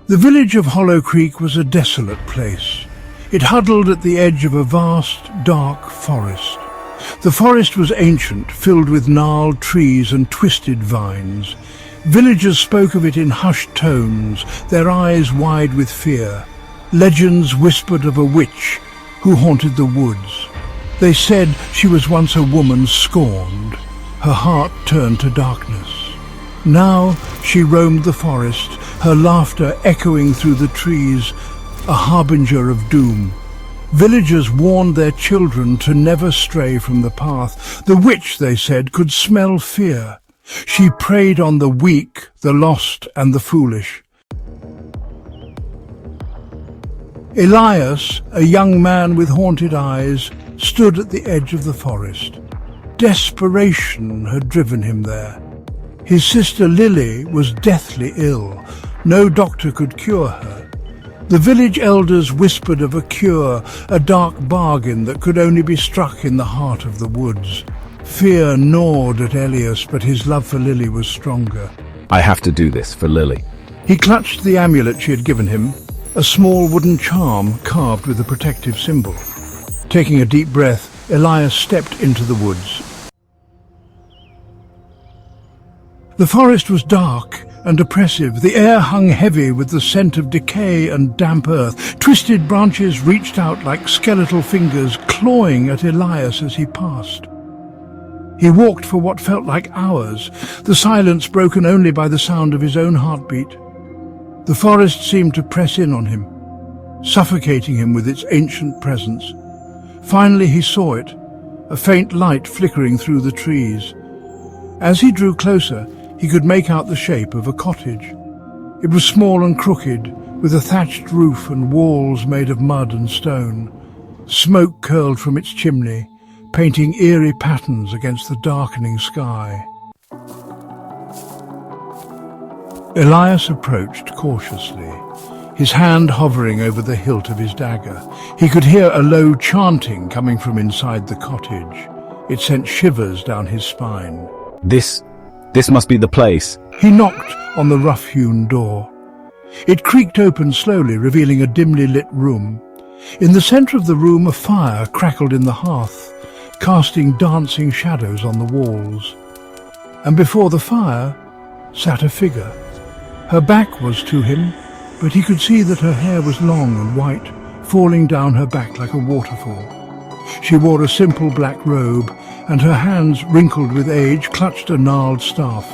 The village of Hollow Creek was a desolate place. It huddled at the edge of a vast, dark forest. The forest was ancient, filled with gnarled trees and twisted vines. Villagers spoke of it in hushed tones, their eyes wide with fear. Legends whispered of a witch who haunted the woods. They said she was once a woman scorned, her heart turned to darkness. Now she roamed the forest, her laughter echoing through the trees, a harbinger of doom. Villagers warned their children to never stray from the path. The witch, they said, could smell fear. She preyed on the weak, the lost, and the foolish. Elias, a young man with haunted eyes, stood at the edge of the forest. Desperation had driven him there. His sister Lily was deathly ill. No doctor could cure her. The village elders whispered of a cure, a dark bargain that could only be struck in the heart of the woods. Fear gnawed at Elias, but his love for Lily was stronger. I have to do this for Lily. He clutched the amulet she had given him, a small wooden charm carved with a protective symbol. Taking a deep breath, Elias stepped into the woods. The forest was dark and oppressive. The air hung heavy with the scent of decay and damp earth. Twisted branches reached out like skeletal fingers, clawing at Elias as he passed. He walked for what felt like hours, the silence broken only by the sound of his own heartbeat. The forest seemed to press in on him, suffocating him with its ancient presence. Finally he saw it, a faint light flickering through the trees. As he drew closer, he could make out the shape of a cottage. It was small and crooked, with a thatched roof and walls made of mud and stone. Smoke curled from its chimney, painting eerie patterns against the darkening sky. Elias approached cautiously, his hand hovering over the hilt of his dagger. He could hear a low chanting coming from inside the cottage. It sent shivers down his spine. This must be the place. He knocked on the rough-hewn door. It creaked open slowly, revealing a dimly lit room. In the center of the room, a fire crackled in the hearth, casting dancing shadows on the walls. And before the fire sat a figure. Her back was to him, but he could see that her hair was long and white, falling down her back like a waterfall. She wore a simple black robe, and her hands, wrinkled with age, clutched a gnarled staff.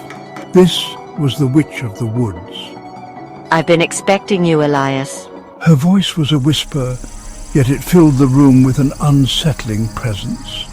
This was the Witch of the Woods. I've been expecting you, Elias. Her voice was a whisper, yet it filled the room with an unsettling presence.